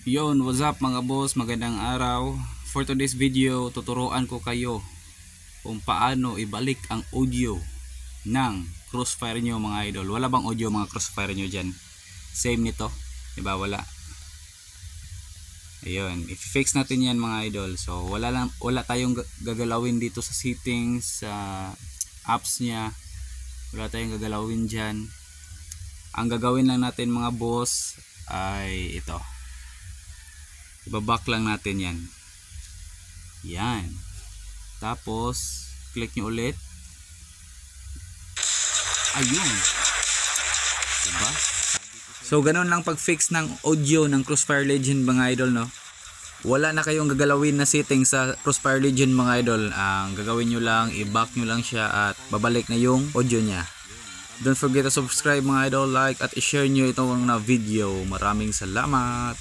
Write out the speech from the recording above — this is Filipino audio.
Yon, what's up mga boss, magandang araw. For today's video, tuturuan ko kayo kung paano ibalik ang audio ng crossfire nyo mga idol. Wala bang audio mga crossfire nyo dyan? Same nito, diba? Wala. Ayun, i-fix natin yan mga idol. So wala tayong gagalawin dito sa settings, sa apps nya. Wala tayong gagalawin dyan. Ang gagawin lang natin mga boss ay ito. Ibaback lang natin yan. Yan. Tapos click nyo ulit. Ayun, diba? So ganun lang pag-fix ng audio ng Crossfire Legend mga idol, no? Wala na kayong gagalawin na setting sa Crossfire Legend mga idol. Ang gagawin nyo lang, i-back nyo lang siya at babalik na yung audio nya. Don't forget to subscribe mga idol, like at i-share nyo itong na video. Maraming salamat.